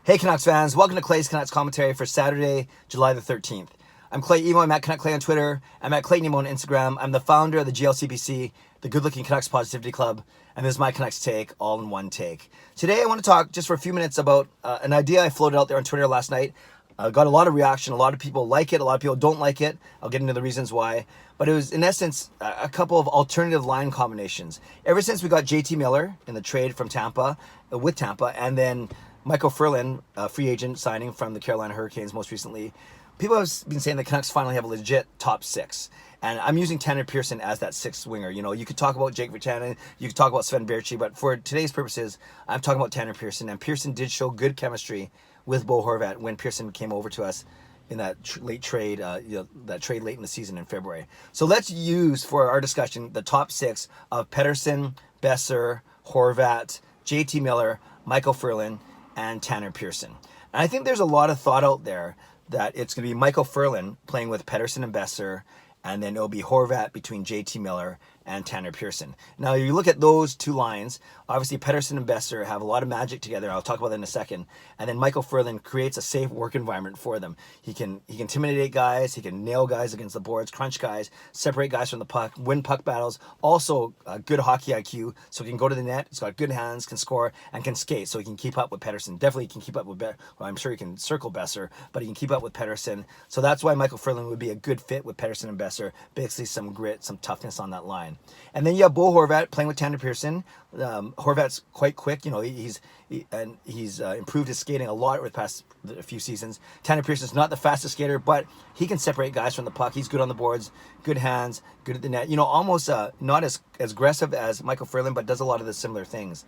Hey Canucks fans, welcome to Clay's Canucks commentary for Saturday, July the 13th. I'm Clay Emo, I'm at Canuck Clay on Twitter, I'm at Clayton Emo on Instagram, I'm the founder of the GLCBC, the Good Looking Canucks Positivity Club, and this is my Canucks take, all in one take. Today I want to talk just for a few minutes about an idea I floated out there on Twitter last night. Got a lot of reaction, a lot of people like it, a lot of people don't like it. I'll get into the reasons why. But it was, in essence, a couple of alternative line combinations. Ever since we got JT Miller in the trade from Tampa, with Tampa, and then Micheal Ferland, a free agent signing from the Carolina Hurricanes most recently, people have been saying the Canucks finally have a legit top six. And I'm using Tanner Pearson as that sixth winger. You know, you could talk about Jake Virtanen, you could talk about Sven Baertschi, but for today's purposes, I'm talking about Tanner Pearson. And Pearson did show good chemistry with Bo Horvat when Pearson came over to us in that late trade, that trade late in the season in February. So let's use for our discussion the top six of Pettersson, Boeser, Horvat, JT Miller, Micheal Ferland, and Tanner Pearson. And I think there's a lot of thought out there that it's going to be Micheal Ferland playing with Pettersson and Boeser, and then it'll be Horvat between JT Miller and Tanner Pearson. Now, you look at those two lines, obviously Pettersson and Boeser have a lot of magic together. I'll talk about that in a second. And then Micheal Ferland creates a safe work environment for them. He can intimidate guys, he can nail guys against the boards, crunch guys, separate guys from the puck, win puck battles. Also, good hockey IQ, so he can go to the net. He's got good hands, can score, and can skate, so he can keep up with Pettersson. Definitely can keep up with well, I'm sure he can circle Boeser, but he can keep up with Pettersson. So that's why Micheal Ferland would be a good fit with Pettersson and Boeser. Basically, some grit, some toughness on that line. And then you have Bo Horvat playing with Tanner Pearson. Horvat's quite quick. You know, he's improved his skating a lot over the past few seasons. Tanner Pearson's not the fastest skater, but he can separate guys from the puck. He's good on the boards, good hands, good at the net. You know, almost not as aggressive as Micheal Ferland, but does a lot of the similar things.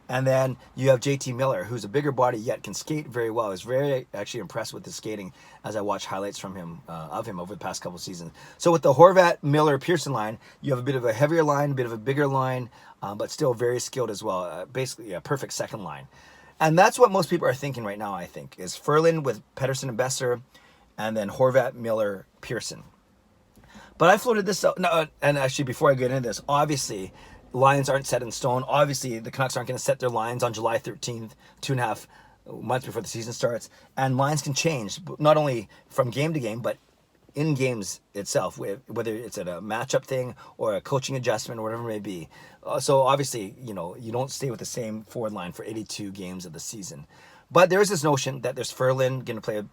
And then you have JT Miller, who's a bigger body yet can skate very well. I was very actually impressed with his skating as I watched highlights from him over the past couple of seasons. So with the Horvat, Miller, Pearson line, you have a bit of a heavier line, a bit of a bigger line, but still very skilled as well. Basically a perfect second line. And that's what most people are thinking right now, I think, is Ferland with Pettersson and Boeser, and then Horvat, Miller, Pearson. But I floated this out, no, and actually before I get into this, obviously, lines aren't set in stone. Obviously, the Canucks aren't going to set their lines on July 13th, 2.5 months before the season starts. And lines can change, not only from game to game, but in games itself, whether it's at a matchup thing or a coaching adjustment or whatever it may be. So obviously, you know, you don't stay with the same forward line for 82 games of the season. But there is this notion that there's Ferland going to play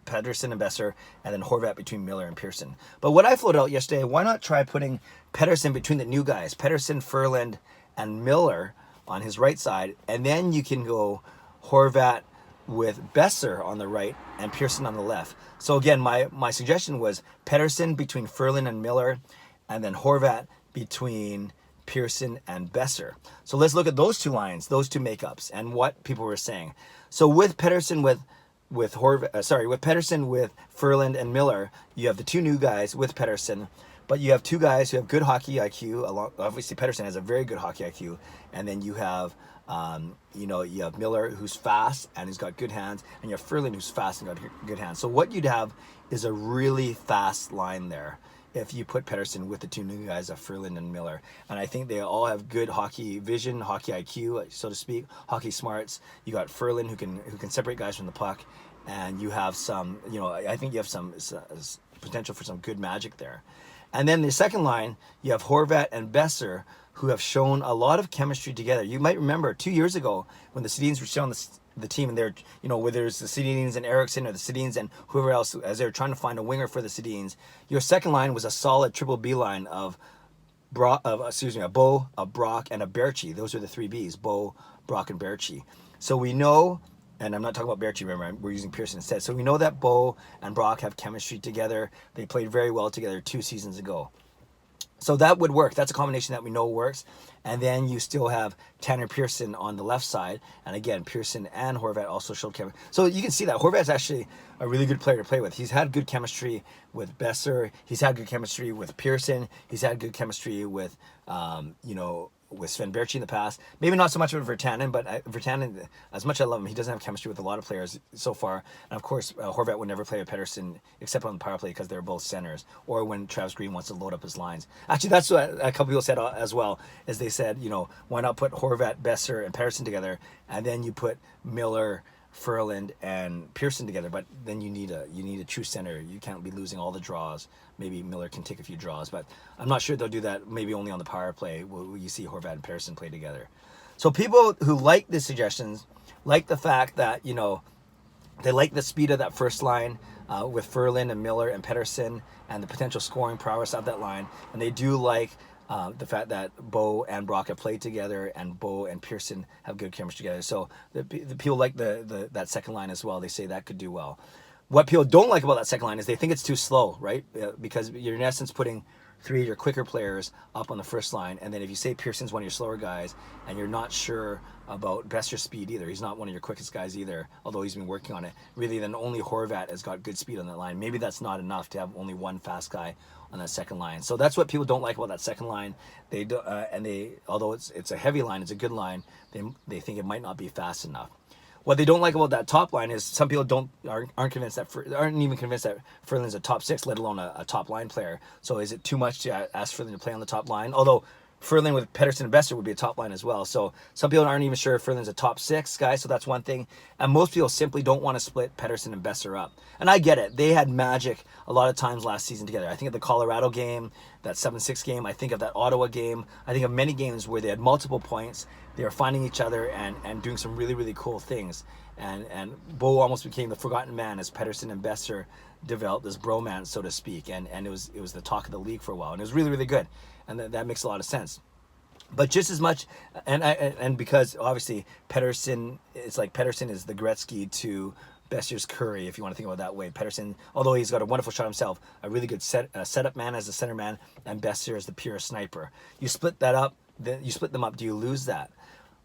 Pettersson and Boeser, and then Horvat between Miller and Pearson. But what I floated out yesterday, why not try putting Pettersson between the new guys, Pettersson, Ferland, and Miller on his right side, and then you can go Horvat with Boeser on the right and Pearson on the left. So again, my suggestion was Pettersson between Ferland and Miller, and then Horvat between Pearson and Boeser. So let's look at those two lines, those two makeups, and what people were saying. So with Pettersson with Pettersson with Ferland and Miller, you have the two new guys with Pettersson, but you have two guys who have good hockey IQ. Obviously, Pettersson has a very good hockey IQ, and then you have, you have Miller who's fast and he's got good hands, and you have Ferland who's fast and got good hands. So what you'd have is a really fast line there if you put Pettersson with the two new guys of Ferland and Miller. And I think they all have good hockey vision, hockey IQ, so to speak, hockey smarts. You got Ferland who can separate guys from the puck, and you have some, I think you have some potential for some good magic there. And then the second line, you have Horvat and Boeser, who have shown a lot of chemistry together. You might remember 2 years ago when the Sedins were still on the team, and they're, whether it's the Sedins and Eriksson or the Sedins and whoever else, as they were trying to find a winger for the Sedins, your second line was a solid triple B line of a Bo, a Brock, and a Baertschi. Those are the three Bs, Bo, Brock, and Baertschi. So we know, and I'm not talking about Baertschi, remember, we're using Pearson instead. So we know that Bo and Brock have chemistry together. They played very well together 2 seasons ago. So that would work. That's a combination that we know works. And then you still have Tanner Pearson on the left side. And again, Pearson and Horvat also showed chemistry. So you can see that Horvat's actually a really good player to play with. He's had good chemistry with Boeser. He's had good chemistry with Pearson. He's had good chemistry with, with Sven Baertschi in the past. Maybe not so much with Virtanen, but Virtanen, as much as I love him, he doesn't have chemistry with a lot of players so far. And of course, Horvat would never play with Pettersson except on the power play because they're both centers, or when Travis Green wants to load up his lines. Actually, that's what a couple people said as well, is they said, why not put Horvat, Boeser, and Pettersson together, and then you put Miller, Ferland and Pearson together, but then you need a true center. You can't be losing all the draws. Maybe Miller can take a few draws, but I'm not sure they'll do that. Maybe only on the power play will you see Horvat and Pearson play together. So people who like the suggestions like the fact that, you know, they like the speed of that first line with Ferland and Miller and Pettersson and the potential scoring prowess of that line, and they do like the fact that Bo and Brock have played together, and Bo and Pearson have good chemistry together. So the people like that second line as well. They say that could do well. What people don't like about that second line is they think it's too slow, right? Because you're in essence putting three of your quicker players up on the first line, and then if you say Pearson's one of your slower guys, and you're not sure about Besser's speed either, he's not one of your quickest guys either, although he's been working on it, really then only Horvat has got good speed on that line. Maybe that's not enough to have only one fast guy on that second line. So that's what people don't like about that second line. They do, although it's a heavy line, it's a good line, they think it might not be fast enough. What they don't like about that top line is some people aren't convinced that aren't even convinced that Ferland's a top six, let alone a top line player. So is it too much to ask Ferland to play on the top line? Although Ferland with Pettersson and Besser would be a top line as well. So some people aren't even sure if Ferland's a top six guy, so that's one thing. And most people simply don't want to split Pettersson and Besser up. And I get it. They had magic a lot of times last season together. I think of the Colorado game, that 7-6 game. I think of that Ottawa game. I think of many games where they had multiple points. They were finding each other and doing some really, really cool things. And Bo almost became the forgotten man as Pettersson and Besser developed this bromance, so to speak. And it was the talk of the league for a while. And it was really, really good. And that makes a lot of sense. But just as much, and because obviously Pettersson, it's like Pettersson is the Gretzky to Besser's Curry, if you want to think about it that way. Pettersson, although he's got a wonderful shot himself, a really good setup man as a center man, and Besser is the pure sniper. You split that up, then you split them up. Do you lose that?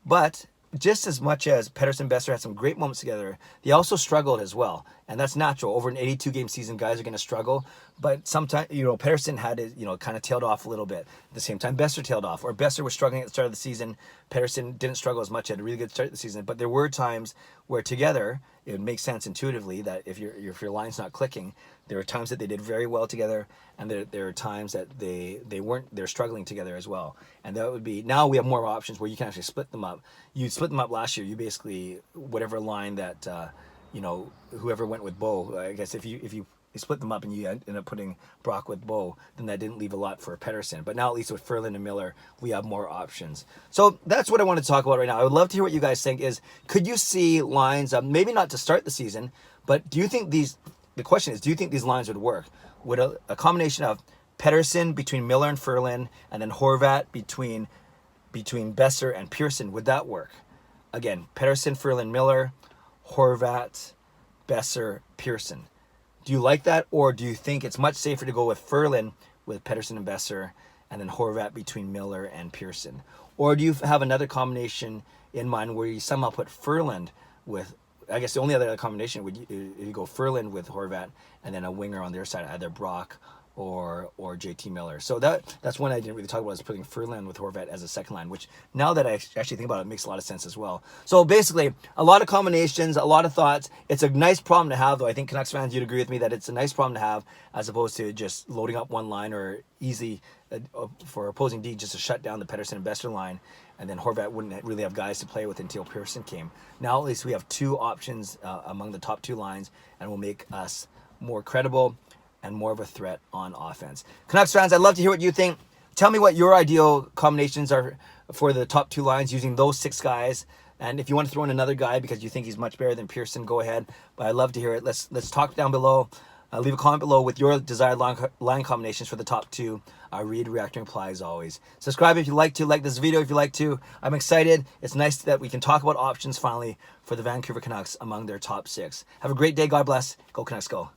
But just as much as Pettersson and Besser had some great moments together, they also struggled as well. And that's natural. Over an 82-game season, guys are going to struggle. But sometimes, you know, Pettersson had it, you know, kind of tailed off a little bit. At the same time, Besser tailed off. Or Besser was struggling at the start of the season. Pettersson didn't struggle as much. Had a really good start of the season. But there were times where together, it makes sense intuitively that if your line's not clicking, there were times that they did very well together, and there are times that they're struggling together as well. And that would be, now we have more options where you can actually split them up. You split them up last year. You basically, whatever line that you know, whoever went with Bo, I guess if you split them up and you end up putting Brock with Bo, then that didn't leave a lot for Pettersson. But now at least with Ferland and Miller, we have more options. So that's what I want to talk about right now. I would love to hear what you guys think. Could you see lines, maybe not to start the season, but do you think the question is, do you think these lines would work? Would a combination of Pettersson between Miller and Ferland, and then Horvat between Besser and Pearson, would that work? Again, Pettersson, Ferland, Miller, Horvat, Besser, Pearson. Do you like that, or do you think it's much safer to go with Ferland with Pettersson and Besser, and then Horvat between Miller and Pearson? Or do you have another combination in mind where you somehow put Ferland with, I guess the only other combination would you go Ferland with Horvat, and then a winger on their side, either Brock or JT Miller. So that's one I didn't really talk about, is putting Ferland with Horvat as a second line, which now that I actually think about it, makes a lot of sense as well. So basically, a lot of combinations, a lot of thoughts. It's a nice problem to have, though. I think Canucks fans, you'd agree with me that it's a nice problem to have, as opposed to just loading up one line, or easy for opposing D just to shut down the Pettersson and Besser line, and then Horvat wouldn't really have guys to play with until Pearson came. Now at least we have two options among the top two lines, and will make us more credible and more of a threat on offense. Canucks fans, I'd love to hear what you think. Tell me what your ideal combinations are for the top two lines using those six guys. And if you want to throw in another guy because you think he's much better than Pearson, go ahead. But I'd love to hear it. Let's talk down below. Leave a comment below with your desired line combinations for the top two. I read, react, and reply as always. Subscribe if you like to. Like this video if you like to. I'm excited. It's nice that we can talk about options finally for the Vancouver Canucks among their top six. Have a great day. God bless. Go Canucks, go.